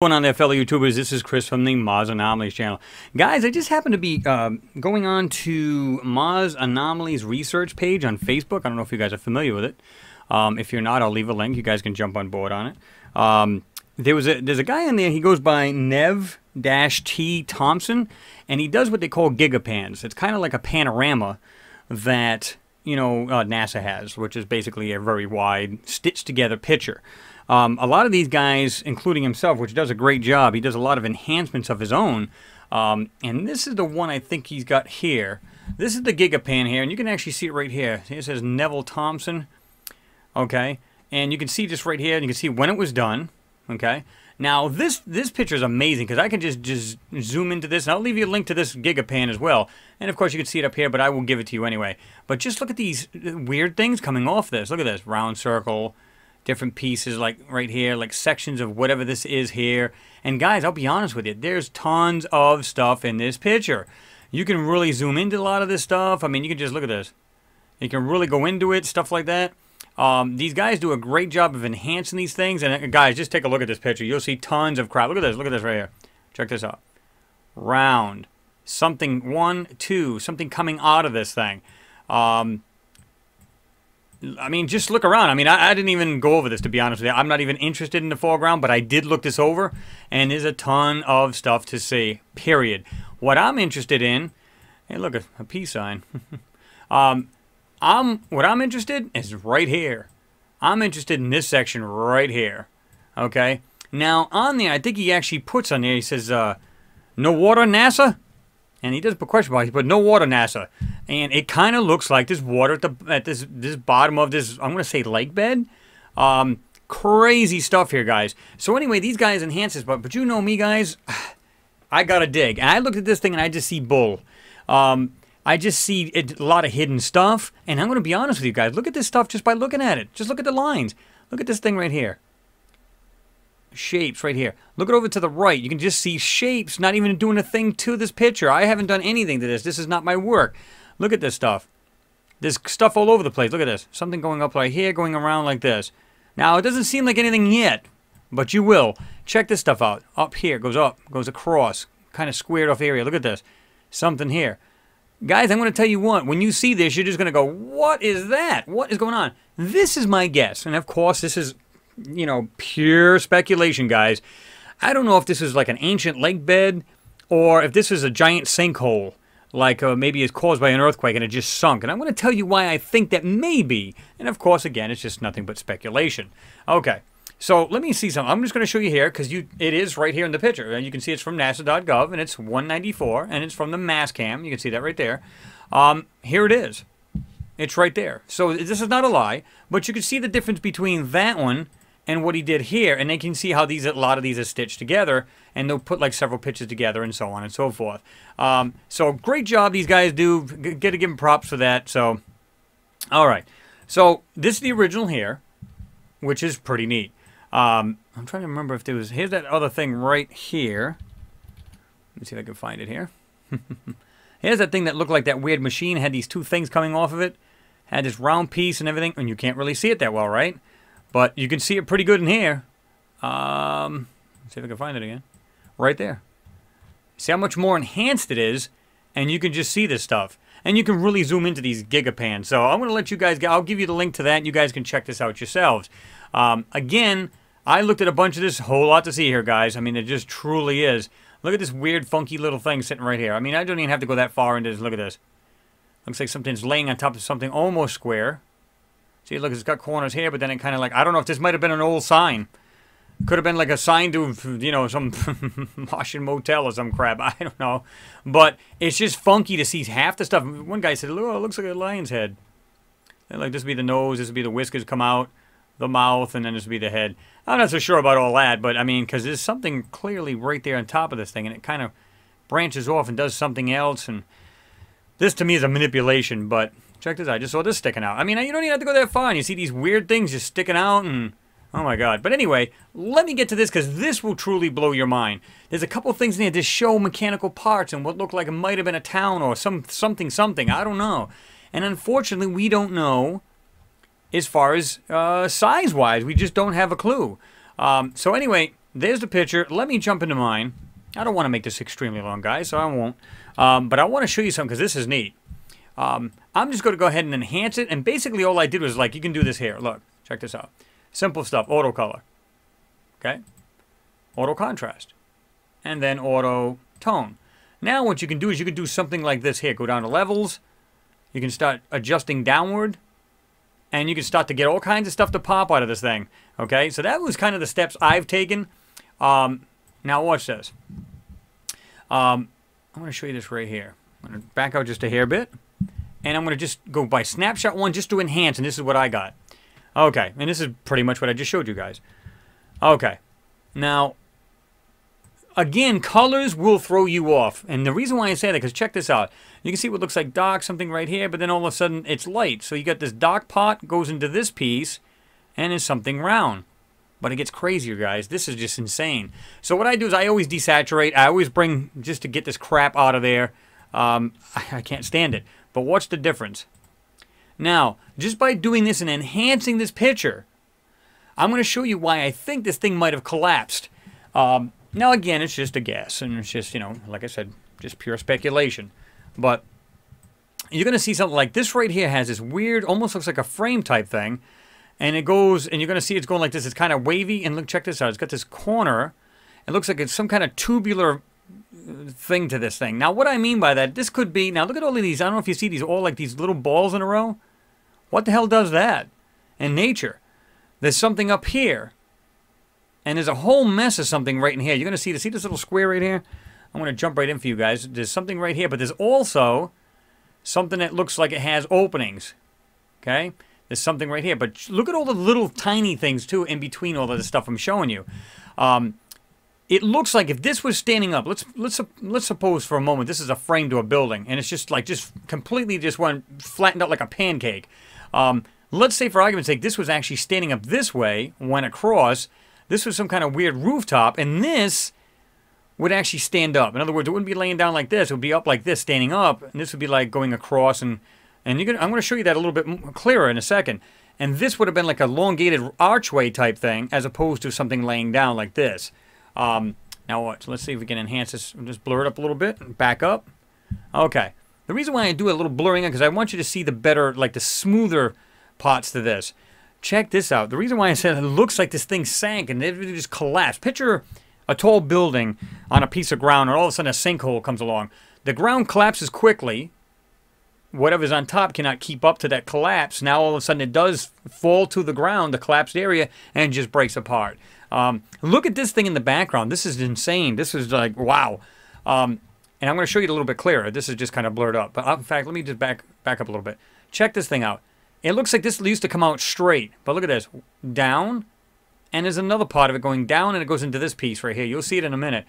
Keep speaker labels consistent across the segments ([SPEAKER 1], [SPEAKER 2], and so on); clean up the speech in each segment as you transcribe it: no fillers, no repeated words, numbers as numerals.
[SPEAKER 1] What's going on there, fellow YouTubers? This is Chris from the Msss Anomalies channel. Guys, I just happened to be going on to Msss Anomalies research page on Facebook. I don't know if you guys are familiar with it. If you're not, I'll leave a link. You guys can jump on board on it. There's a guy in there. He goes by Nev-T Thompson, and he does what they call gigapans. It's kind of like a panorama that NASA has, which is basically a very wide, stitched-together picture. A lot of these guys, including himself, which does a great job, he does a lot of enhancements of his own. And this is the one I think he's got here. This is the gigapan here, and you can actually see it right here. It says Neville Thompson. Okay, and you can see just right here, and you can see when it was done. Okay, now this picture is amazing because I can just zoom into this, and I'll leave you a link to this gigapan as well. And of course you can see it up here, but I will give it to you anyway. But just look at these weird things coming off this. Look at this round circle. Different pieces like right here, like sections of whatever this is here. And guys, I'll be honest with you, there's tons of stuff in this picture. You can really zoom into a lot of this stuff. I mean, you can just look at this. You can really go into it, stuff like that. These guys do a great job of enhancing these things. And guys, just take a look at this picture. You'll see tons of crap. Look at this right here. Check this out. Round. Something, 1, 2, something coming out of this thing. I mean, just look around. I mean, I didn't even go over this, to be honest with you. I'm not even interested in the foreground, but I did look this over, and there's a ton of stuff to see, period. What I'm interested in, hey, look, a peace sign. What I'm interested is right here. I'm interested in this section right here, okay? Now, on there, I think he actually puts on there, he says, no water, NASA? And he does put question marks, but no water, NASA. And it kind of looks like there's water at this bottom of this, I'm going to say lake bed. Crazy stuff here, guys. So anyway, these guys enhance this, but you know me, guys, I got to dig. And I looked at this thing and I just see bull. I just see a lot of hidden stuff. And I'm going to be honest with you guys. Look at this stuff just by looking at it. Just look at the lines. Look at this thing right here. Shapes right here. Look it over to the right. You can just see shapes not even doing a thing to this picture. I haven't done anything to this. This is not my work. Look at this stuff. There's stuff all over the place. Look at this. Something going up right here, going around like this. Now, it doesn't seem like anything yet, but you will. Check this stuff out. Up here, goes up, goes across. Kind of squared off area. Look at this. Something here. Guys, I'm going to tell you what. When you see this, you're just going to go, what is that? What is going on? This is my guess. And of course, this is, pure speculation, guys. I don't know if this is like an ancient lake bed or if this is a giant sinkhole, like maybe it's caused by an earthquake and it just sunk. And I'm going to tell you why I think that may be. And of course, again, it's just nothing but speculation. Okay, so let me see something. I'm just going to show you here because it is right here in the picture. And you can see it's from nasa.gov and it's 194 and it's from the mass cam. You can see that right there. Here it is. It's right there. So this is not a lie, but you can see the difference between that one and what he did here, and they can see how a lot of these are stitched together, and they'll put like several pictures together and so on and so forth. So great job these guys do. Got to give them props for that. So, all right. So this is the original here, which is pretty neat. I'm trying to remember if there was. Here's that other thing right here. Let me see if I can find it here. Here's that thing that looked like that weird machine. Had these two things coming off of it. Had this round piece and everything, and you can't really see it that well, right? But you can see it pretty good in here. Let's see if I can find it again. Right there. See how much more enhanced it is, and you can just see this stuff. And you can really zoom into these gigapans. So I'm going to let you guys go. I'll give you the link to that, and you guys can check this out yourselves. Again, I looked at a bunch of this. Whole lot to see here, guys. I mean, it just truly is. Look at this weird, funky little thing sitting right here. I mean, I don't even have to go that far into this. Look at this. Looks like something's laying on top of something almost square. See, look, it's got corners here, but then it kind of like, I don't know if this might have been an old sign. Could have been like a sign to, some Martian motel or some crap. I don't know. But it's just funky to see half the stuff. One guy said, oh, it looks like a lion's head. And like, this would be the nose, this would be the whiskers come out, the mouth, and then this would be the head. I'm not so sure about all that, but I mean, because there's something clearly right there on top of this thing, and it kind of branches off and does something else. And this, to me, is a manipulation, but check this out. I just saw this sticking out. I mean, you don't even have to go that far, and you see these weird things just sticking out, and oh my god. But anyway, let me get to this, because this will truly blow your mind. There's a couple things in there that show mechanical parts and what looked like it might have been a town or something. I don't know. And unfortunately, we don't know as far as size-wise. We just don't have a clue. So anyway, there's the picture. Let me jump into mine. I don't want to make this extremely long, guys, so I won't. But I want to show you something because this is neat. I'm just going to go ahead and enhance it. And basically all I did was like, you can do this here. Look, check this out. Simple stuff. Auto color. Okay. Auto contrast. And then auto tone. Now what you can do is you can do something like this here. Go down to levels. You can start adjusting downward. And you can start to get all kinds of stuff to pop out of this thing. Okay. So that was kind of the steps I've taken. Now watch this. I'm going to show you this right here. I'm going to back out just a hair bit. And I'm going to just go by snapshot 1 just to enhance. And this is what I got. Okay. And this is pretty much what I just showed you guys. Okay. Now, again, colors will throw you off. And the reason why I say that, because check this out. You can see what looks like dark, something right here. But then all of a sudden, it's light. So you got this dark part goes into this piece. And is something round. But it gets crazier, guys. This is just insane. So what I do is I always desaturate. I always bring, just to get this crap out of there. I can't stand it. But watch the difference. Now, just by doing this and enhancing this picture, I'm going to show you why I think this thing might have collapsed. Now, again, it's just a guess. And it's just, you know, like I said, just pure speculation. But you're going to see something like this right here has this weird, almost looks like a frame type thing. And it goes, and you're going to see it's going like this. It's kind of wavy. And look, check this out. It's got this corner. It looks like it's some kind of tubular thing to this thing. Now, what I mean by that, this could be, now look at all of these. I don't know if you see these, all like these little balls in a row. What the hell does that? In nature, there's something up here. And there's a whole mess of something right in here. You're going to see this little square right here? I'm going to jump right in for you guys. There's something right here, but there's also something that looks like it has openings. Okay? There's something right here. But look at all the little tiny things, too, in between all of the stuff I'm showing you. It looks like if this was standing up, let's suppose for a moment this is a frame to a building, and it's just like completely just went flattened out like a pancake. Let's say for argument's sake this was actually standing up this way, went across. This was some kind of weird rooftop, and this would actually stand up. In other words, it wouldn't be laying down like this. It would be up like this, standing up, and this would be like going across. And I'm going to show you that a little bit clearer in a second. And this would have been like a elongated archway type thing, as opposed to something laying down like this. Now watch. Let's see if we can enhance this. Just blur it up a little bit and back up. Okay. The reason why I do a little blurring because I want you to see the better, like the smoother parts to this. Check this out. The reason why I said it looks like this thing sank and it just collapsed. Picture a tall building on a piece of ground, and all of a sudden a sinkhole comes along. The ground collapses quickly. Whatever's on top cannot keep up to that collapse. Now all of a sudden it does fall to the ground, the collapsed area, and just breaks apart. Look at this thing in the background. This is insane. This is like, wow. And I'm going to show you a little bit clearer. This is just kind of blurred up. But in fact, let me just back up a little bit. Check this thing out. It looks like this used to come out straight. But look at this. Down. And there's another part of it going down, and it goes into this piece right here. You'll see it in a minute.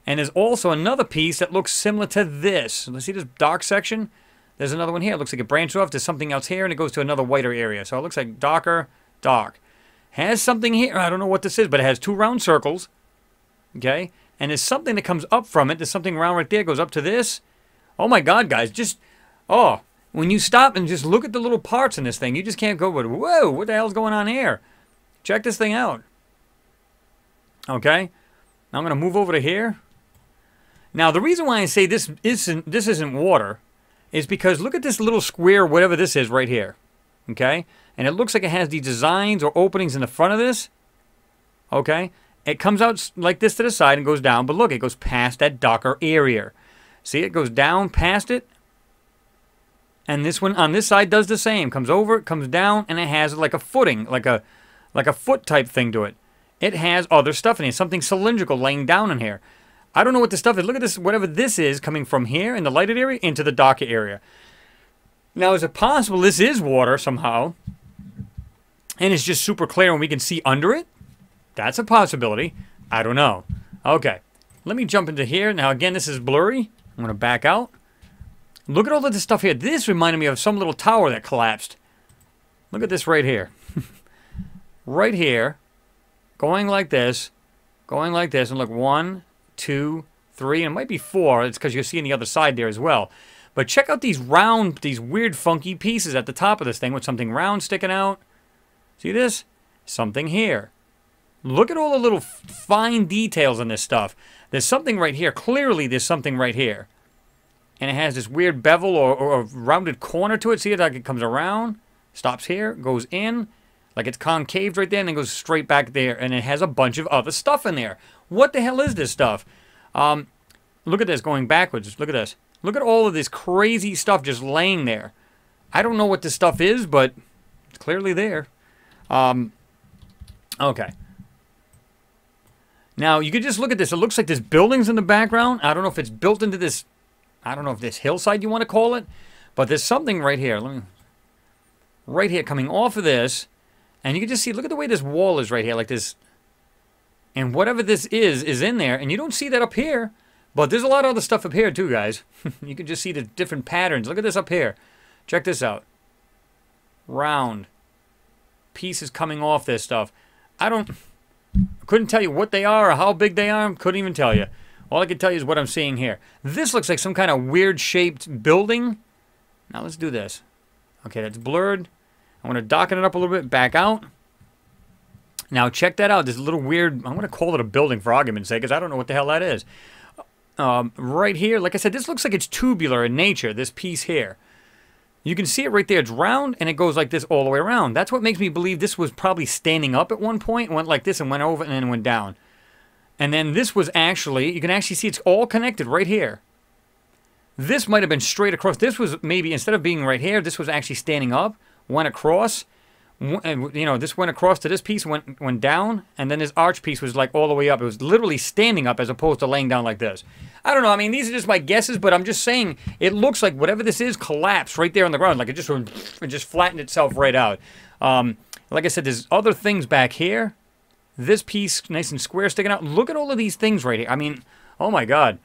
[SPEAKER 1] And there's also another piece that looks similar to this. Let's see this dark section? There's another one here. It looks like it branches off. There's something else here, and it goes to another whiter area. So it looks like darker, dark. Has something here. I don't know what this is, but it has two round circles. Okay? And there's something that comes up from it. There's something round right there. Goes up to this. Oh, my God, guys. Just, oh. When you stop and just look at the little parts in this thing, you just can't go, but whoa, what the hell's going on here? Check this thing out. Okay? Now I'm going to move over to here. Now, the reason why I say this isn't water is because look at this little square, whatever this is right here. Okay? And it looks like it has these designs or openings in the front of this. Okay? It comes out like this to the side and goes down. But look, it goes past that darker area. See, it goes down past it. And this one on this side does the same. Comes over, it comes down, and it has like a footing, like a foot type thing to it. It has other stuff in here, something cylindrical laying down in here. I don't know what this stuff is. Look at this, whatever this is, coming from here in the lighted area into the darker area. Now, is it possible this is water somehow, and it's just super clear and we can see under it? That's a possibility. I don't know. Okay, let me jump into here. Now, again, this is blurry. I'm going to back out. Look at all of this stuff here. This reminded me of some little tower that collapsed. Look at this right here. Right here. Going like this. Going like this. And look, 1, 2, 3. And it might be 4. It's because you're seeing the other side there as well. But check out these round, these weird funky pieces at the top of this thing with something round sticking out. See this? Something here. Look at all the little fine details on this stuff. There's something right here. Clearly, there's something right here. And it has this weird bevel or rounded corner to it. See it? Like it comes around, stops here, goes in, like it's concaved right there, and then goes straight back there. And it has a bunch of other stuff in there. What the hell is this stuff? Look at this going backwards. Look at this. Look at all of this crazy stuff just laying there. I don't know what this stuff is, but it's clearly there. Okay. Now, you can just look at this. It looks like there's buildings in the background. I don't know if it's built into this, I don't know if this hillside you want to call it, but there's something right here. Right here coming off of this, and you can just see, look at the way this wall is right here, like this. And whatever this is in there, and you don't see that up here, but there's a lot of other stuff up here too, guys. You can just see the different patterns. Look at this up here. Check this out. Round. Pieces coming off this stuff. I couldn't tell you what they are or how big they are. Couldn't even tell you. All I can tell you is what I'm seeing here. This looks like some kind of weird shaped building. Now let's do this. Okay, that's blurred. I want to darken it up a little bit, back out. Now check that out. This little weird, I'm going to call it a building for argument's sake, because I don't know what the hell that is. Right here, like I said, this looks like it's tubular in nature, this piece here. You can see it right there. It's round, and it goes like this all the way around. That's what makes me believe this was probably standing up at one point, went like this and went over and then went down. And then this was actually, you can actually see it's all connected right here. This might have been straight across. This was maybe, instead of being right here, this was actually standing up, went across. You know, this went across to this piece, went down, and then this arch piece was like all the way up. It was literally standing up as opposed to laying down like this. I don't know. I mean, these are just my guesses, but I'm just saying it looks like whatever this is collapsed right there on the ground. Like it just flattened itself right out. Like I said, there's other things back here. This piece, nice and square, sticking out. Look at all of these things right here. I mean, oh my God.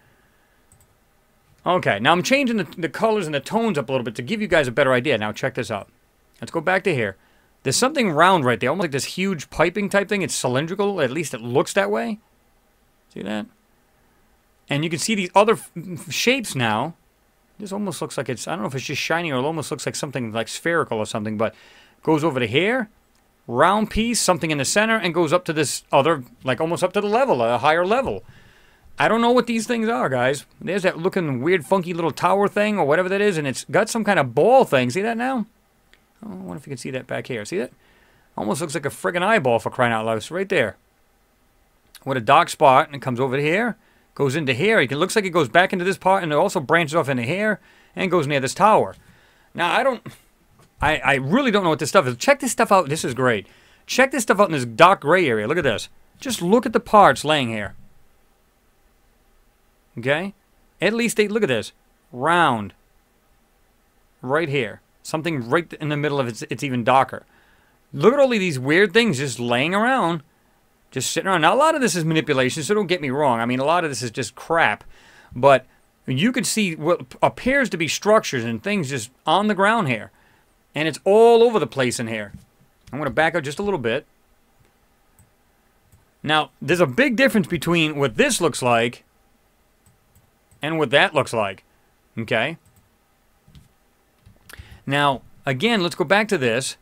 [SPEAKER 1] Okay, now I'm changing the colors and the tones up a little bit to give you guys a better idea. Now check this out. Let's go back to here. There's something round right there, almost like this huge piping type thing. It's cylindrical, at least it looks that way. See that? And you can see these other shapes now. This almost looks like it's, I don't know if it's just shiny or it almost looks like something like spherical or something, but goes over to here, round piece, something in the center, and goes up to this other, like almost up to the level, a higher level. I don't know what these things are, guys. There's that looking weird, funky little tower thing or whatever that is, and it's got some kind of ball thing. See that now? Oh, I wonder if you can see that back here. See that? Almost looks like a friggin' eyeball, for crying out loud. It's right there. With a dark spot, and it comes over here, goes into here. It looks like it goes back into this part, and it also branches off into here, and goes near this tower. Now, I really don't know what this stuff is. Check this stuff out. This is great. Check this stuff out in this dark gray area. Look at this. Just look at the parts laying here. Okay? At least look at this. Round. Right here. Something right in the middle of it, it's even darker. Look at all of these weird things just laying around. Just sitting around. Now, a lot of this is manipulation, so don't get me wrong. I mean, a lot of this is just crap. But you could see what appears to be structures and things just on the ground here. And it's all over the place in here. I'm going to back up just a little bit. Now, there's a big difference between what this looks like and what that looks like. Okay? Now, again, let's go back to this.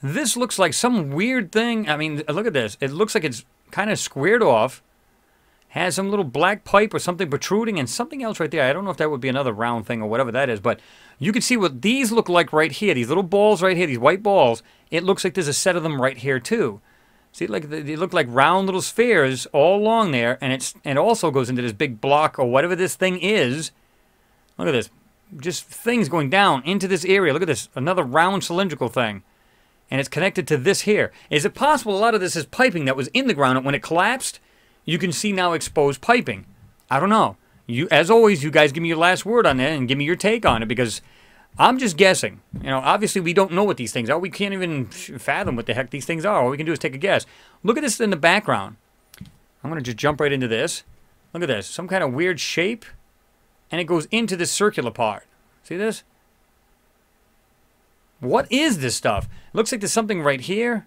[SPEAKER 1] This looks like some weird thing. I mean, look at this. It looks like it's kind of squared off. Has some little black pipe or something protruding and something else right there. I don't know if that would be another round thing or whatever that is, but you can see what these look like right here. These little balls right here, these white balls. It looks like there's a set of them right here too. See, like they look like round little spheres all along there, and it also goes into this big block or whatever this thing is. Look at this. Just things going down into this area. Look at this. Another round cylindrical thing. And it's connected to this here. Is it possible a lot of this is piping that was in the ground, and when it collapsed, you can see now exposed piping? I don't know. As always, you guys give me your last word on that and give me your take on it, because I'm just guessing. You know, obviously we don't know what these things are. We can't even fathom what the heck these things are. All we can do is take a guess. Look at this in the background. I'm going to just jump right into this. Look at this. Some kind of weird shape. And it goes into this circular part. See this? What is this stuff? Looks like there's something right here.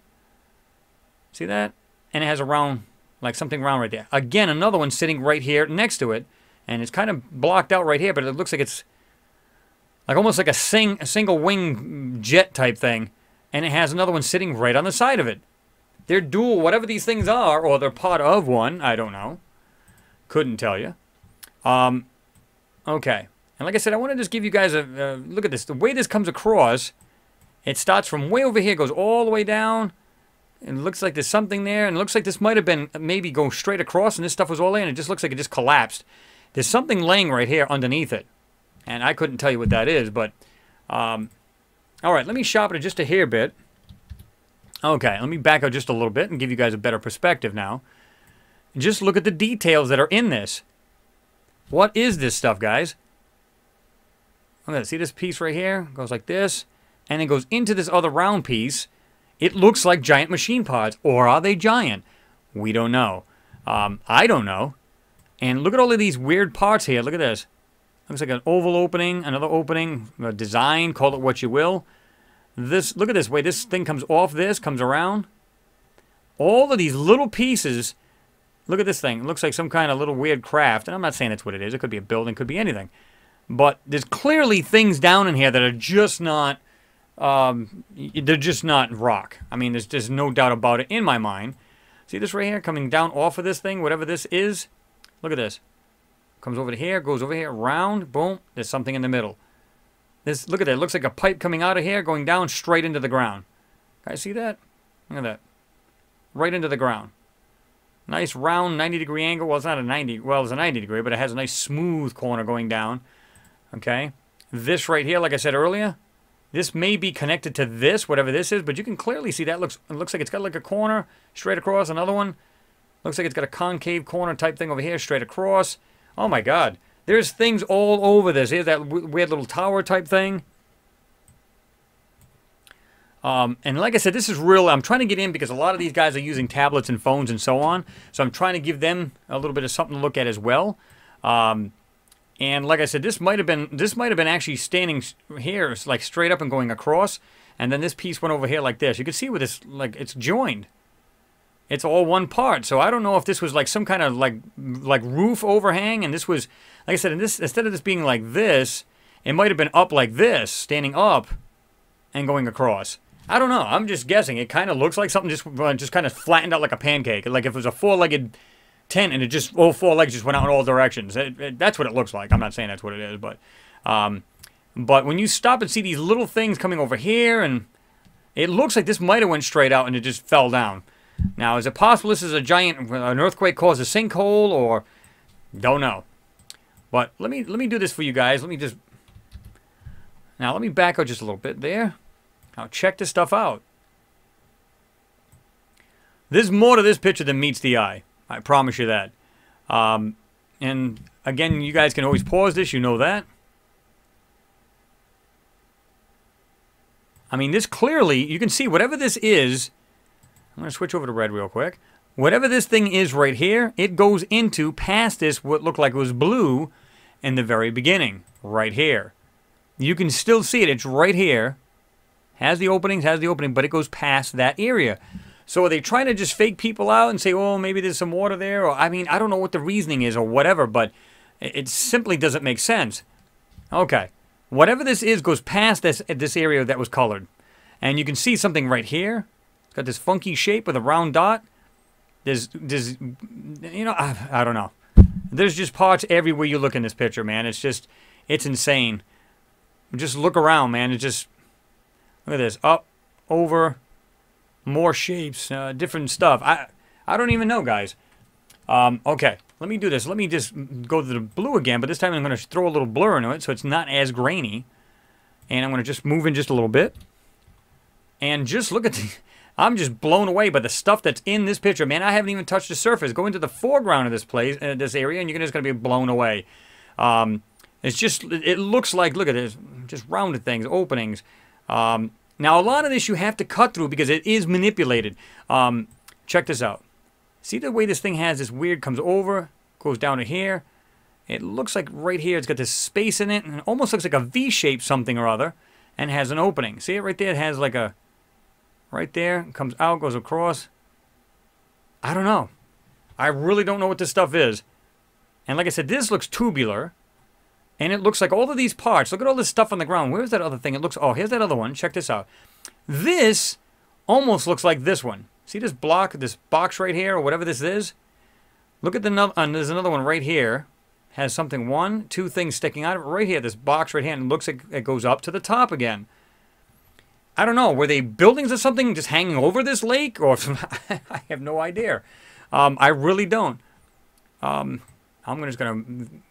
[SPEAKER 1] See that? And it has a round, like something round right there. Again, another one sitting right here next to it. And it's kind of blocked out right here, but it looks like it's like almost like a single wing jet type thing. And it has another one sitting right on the side of it. They're dual, whatever these things are, or they're part of one. I don't know. Couldn't tell you. Okay. And like I said, I want to just give you guys a look at this. The way this comes across, it starts from way over here, goes all the way down. And it looks like there's something there. And it looks like this might have been maybe going straight across, and this stuff was all there, and it just looks like it just collapsed. There's something laying right here underneath it. And I couldn't tell you what that is, but... all right, let me sharpen it just a hair bit. Okay, let me back out just a little bit and give you guys a better perspective now. Just look at the details that are in this. What is this stuff, guys? Okay, see this piece right here? Goes like this, and it goes into this other round piece. It looks like giant machine parts, or are they giant? We don't know. I don't know. And look at all of these weird parts here. Look at this. Looks like an oval opening, another opening, a design, call it what you will. This, look at this way this thing comes off this, comes around. All of these little pieces, look at this thing. It looks like some kind of little weird craft. And I'm not saying that's what it is. It could be a building, could be anything. But there's clearly things down in here that are just not, they're just not rock. I mean, there's just no doubt about it in my mind. See this right here coming down off of this thing, whatever this is? Look at this. Comes over to here, goes over here, round, boom. There's something in the middle. This, look at that. It looks like a pipe coming out of here, going down straight into the ground. Guys, see that? Look at that. Right into the ground. Nice round 90-degree angle. Well, it's not a 90. Well, it's a 90-degree, but it has a nice smooth corner going down. Okay. This right here, like I said earlier, this may be connected to this, whatever this is, but you can clearly see that it looks like it's got like a corner straight across. Another one. Looks like it's got a concave corner type thing over here straight across. Oh my God. There's things all over this. Here's that weird little tower type thing. And like I said, this is real. I'm trying to get in because a lot of these guys are using tablets and phones and so on. So I'm trying to give them a little bit of something to look at as well. And like I said, this might have been actually standing here, like straight up and going across. And then this piece went over here like this. You can see where this, like, it's joined. It's all one part. So I don't know if this was like some kind of like roof overhang, and this was, like I said, instead of this being like this, it might have been up like this, standing up and going across. I don't know. I'm just guessing. It kind of looks like something just kind of flattened out like a pancake. Like if it was a four-legged tent and it just, all four legs just went out in all directions. That's what it looks like. I'm not saying that's what it is, but when you stop and see these little things coming over here, and it looks like this might have went straight out and it just fell down. Now, is it possible this is an earthquake caused a sinkhole, or don't know? But let me do this for you guys. Let me back out just a little bit there. Now check this stuff out. There's more to this picture than meets the eye. I promise you that. And again, you guys can always pause this. You know that. I mean, this clearly, you can see whatever this is. I'm going to switch over to red real quick. Whatever this thing is right here, it goes into past this, what looked like it was blue in the very beginning, right here. You can still see it. It's right here. Has the opening, but it goes past that area. So are they trying to just fake people out and say, oh, maybe there's some water there? Or I mean, I don't know what the reasoning is or whatever, but it simply doesn't make sense. Okay. Whatever this is goes past this area that was colored. And you can see something right here. Got this funky shape with a round dot. There's you know, I don't know. There's just parts everywhere you look in this picture, man. It's insane. Just look around, man. Look at this. Up, over, more shapes, different stuff. I don't even know, guys. Okay, let me do this. Let me just go to the blue again, but this time I'm going to throw a little blur into it so it's not as grainy. And I'm going to just move in just a little bit. And just look at the... I'm just blown away by the stuff that's in this picture, man. I haven't even touched the surface. Go into the foreground of this place, this area, and you're just going to be blown away. It's just, it looks like, look at this, just rounded things, openings. Now, a lot of this you have to cut through because it is manipulated. Check this out. See the way this thing has this weird, comes over, goes down to here. It looks like right here it's got this space in it, and it almost looks like a V-shape something or other, and has an opening. See it right there? It has like a... Right there, comes out, goes across. I don't know. I really don't know what this stuff is. And like I said, this looks tubular. And it looks like all of these parts. Look at all this stuff on the ground. Where's that other thing? It looks... Oh, here's that other one. Check this out. This almost looks like this one. See this block, this box right here, or whatever this is? Look at there's another one right here. Has something, one, two things sticking out of it right here. This box right here, and it looks like it goes up to the top again. I don't know. Were they buildings or something just hanging over this lake? Or I have no idea. I really don't. I'm just going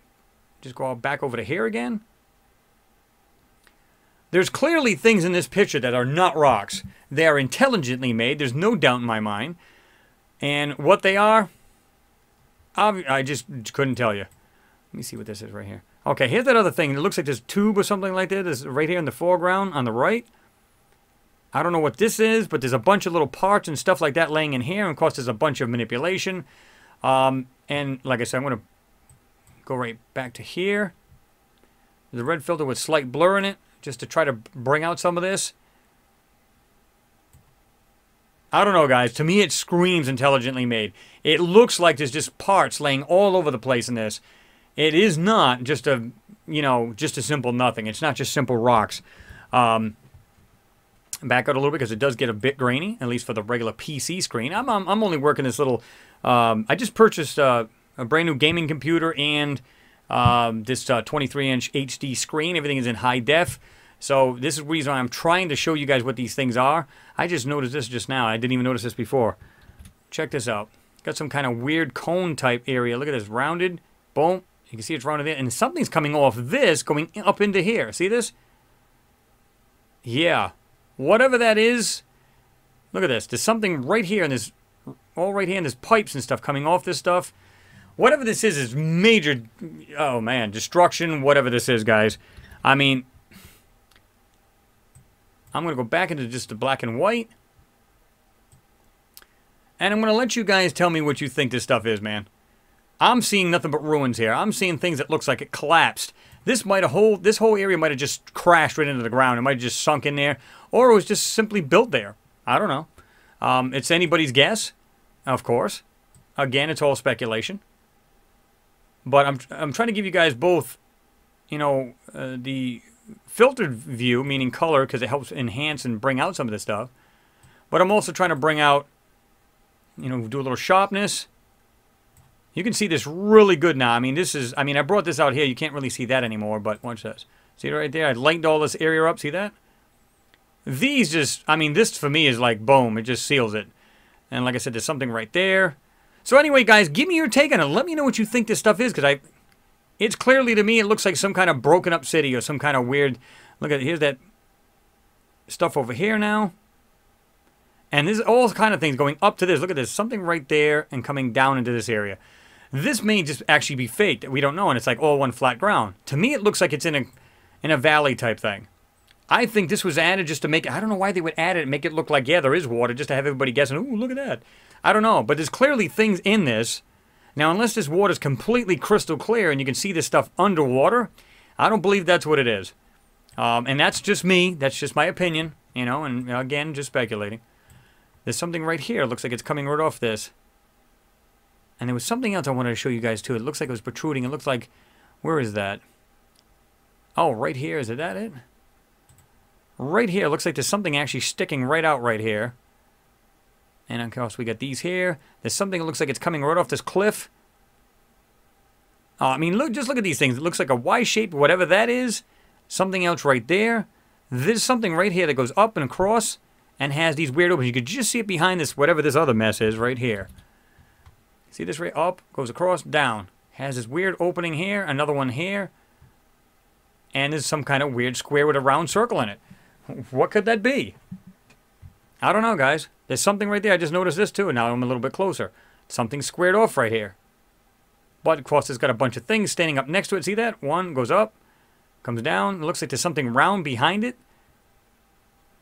[SPEAKER 1] to go back over to here again. There's clearly things in this picture that are not rocks. They are intelligently made. There's no doubt in my mind. And what they are, I just couldn't tell you. Let me see what this is right here. Okay, here's that other thing. It looks like this tube or something like that. This right here in the foreground on the right. I don't know what this is, but there's a bunch of little parts and stuff like that laying in here. And of course, there's a bunch of manipulation. And like I said, I'm going to go right back to here. The red filter with slight blur in it, just to try to bring out some of this. I don't know, guys. To me, it screams intelligently made. It looks like there's just parts laying all over the place in this. It is not just a, just a simple nothing. It's not just simple rocks. Back out a little bit because it does get a bit grainy, at least for the regular PC screen. I'm only working this little. I just purchased a brand new gaming computer and this 23-inch HD screen. Everything is in high def. So this is the reason I'm trying to show you guys what these things are. I just noticed this just now. I didn't even notice this before. Check this out. Got some kind of weird cone type area. Look at this, rounded. Boom. You can see it's rounded there. And something's coming off this going up into here. See this? Yeah. Whatever that is. Look at this. There's something right here. And there's all right here. And there's pipes and stuff coming off this stuff. Whatever this is major, oh man, destruction. Whatever this is, guys. I mean, I'm going to go back into just the black and white. And I'm going to let you guys tell me what you think this stuff is, man. I'm seeing nothing but ruins here. I'm seeing things that looks like it collapsed. This whole area might have just crashed right into the ground. It might have just sunk in there. Or it was just simply built there. I don't know. It's anybody's guess, of course. Again, it's all speculation. But I'm trying to give you guys both, the filtered view, meaning color, because it helps enhance and bring out some of this stuff. But I'm also trying to bring out, do a little sharpness. You can see this really good now. I mean, I brought this out here. You can't really see that anymore, but watch this. See it right there? I lightened all this area up. See that? These just, this for me is like, boom, it just seals it. And like I said, there's something right there. So anyway, guys, give me your take on it. Let me know what you think this stuff is, because it's clearly, to me, it looks like some kind of broken up city or some kind of weird, look at, here's that stuff over here now. And there's all kind of things going up to this. Look at this, something right there and coming down into this area. This may just actually be faked. We don't know, and it's like all one flat ground. To me, it looks like it's in a valley type thing. I think this was added just to make it, I don't know why they would add it and make it look like, yeah, there is water, just to have everybody guessing, ooh, look at that. I don't know, but there's clearly things in this. Now, unless this water is completely crystal clear and you can see this stuff underwater, I don't believe that's what it is. And that's just me. That's just my opinion, and again, just speculating. There's something right here. It looks like it's coming right off this. And there was something else I wanted to show you guys, too. It looks like it was protruding. It looks like, where is that? Oh, right here. Is that it? Right here. It looks like there's something actually sticking right out right here. And of course, we got these here. There's something that looks like it's coming right off this cliff. Just look at these things. It looks like a Y shape, whatever that is. Something else right there. There's something right here that goes up and across and has these weird openings. You could just see it behind this, whatever this other mess is right here. See this right up, goes across, down. Has this weird opening here, another one here. And there's some kind of weird square with a round circle in it. What could that be? I don't know, guys. There's something right there. I just noticed this too, and now I'm a little bit closer. Something squared off right here. But, of course, it's got a bunch of things standing up next to it. See that? One goes up, comes down. It looks like there's something round behind it.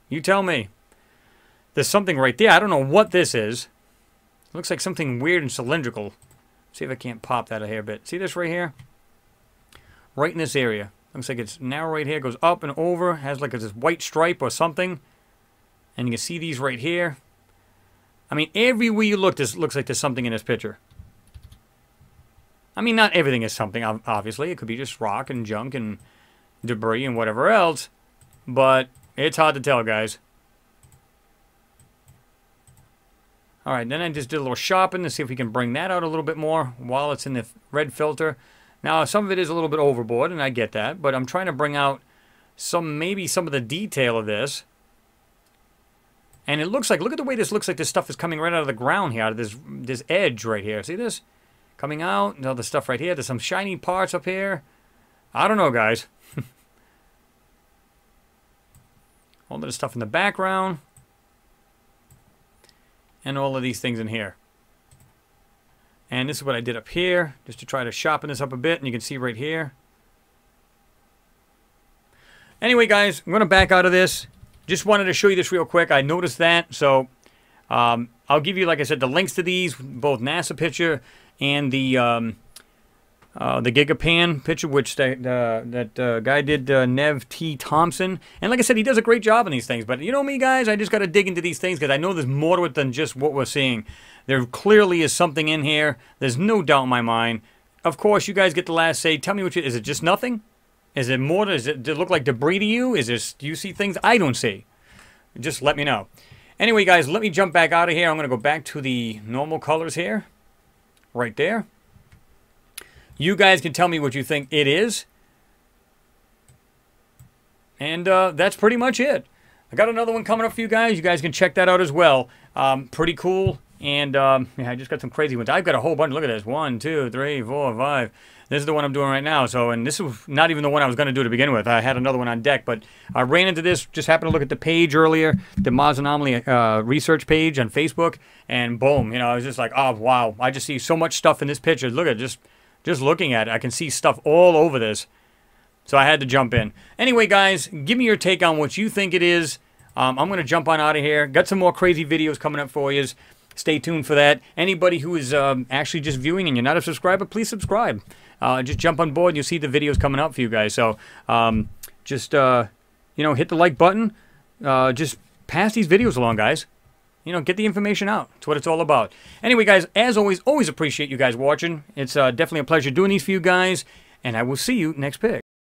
[SPEAKER 1] You tell me. There's something right there. I don't know what this is. It looks like something weird and cylindrical. See if I can't pop that a hair bit. See this right here? Right in this area. Looks like it's narrow right here. Goes up and over. Has like this white stripe or something. And you can see these right here. Everywhere you look, this looks like there's something in this picture. Not everything is something, obviously. It could be just rock and junk and debris and whatever else. But it's hard to tell, guys. All right, then I just did a little shopping to see if we can bring that out a little bit more while it's in the red filter. Now, some of it is a little bit overboard, and I get that, but I'm trying to bring out maybe some of the detail of this. And it looks like, look at the way this looks like this stuff is coming right out of the ground here, out of this edge right here. See this? Coming out, and all the stuff right here. There's some shiny parts up here. I don't know, guys. All of the stuff in the background. And all of these things in here. And this is what I did up here, just to try to sharpen this up a bit, and you can see right here. Anyway, guys, I'm going to back out of this. Just wanted to show you this real quick. I noticed that, so I'll give you, like I said, the links to these, both NASA picture and the Gigapan picture, which that guy did, Nev T. Thompson. And like I said, he does a great job on these things. But you know me, guys, I just got to dig into these things because I know there's more to it than just what we're seeing. There clearly is something in here. There's no doubt in my mind. Of course, you guys get the last say. Tell me is it just nothing? Is it more? Does it look like debris to you? Do you see things I don't see? Just let me know. Anyway, guys, let me jump back out of here. I'm going to go back to the normal colors here. Right there. You guys can tell me what you think it is. And that's pretty much it. I got another one coming up for you guys. You guys can check that out as well. Pretty cool. And yeah, I just got some crazy ones. I've got a whole bunch. Look at this. 1, 2, 3, 4, 5. This is the one I'm doing right now. So, and this was not even the one I was going to do to begin with. I had another one on deck, but I ran into this. Just happened to look at the page earlier, the Mars Anomaly research page on Facebook, and boom, you know, I was just like, oh wow, I just see so much stuff in this picture. Look at just looking at it, I can see stuff all over this. So I had to jump in. Anyway, guys, give me your take on what you think it is. I'm going to jump on out of here. Got some more crazy videos coming up for you. Stay tuned for that. Anybody who is actually just viewing and you're not a subscriber, please subscribe. Just jump on board and you'll see the videos coming up for you guys. So just, you know, hit the like button. Just pass these videos along, guys. You know, get the information out. It's what it's all about. Anyway, guys, as always appreciate you guys watching. It's definitely a pleasure doing these for you guys. And I will see you next pick.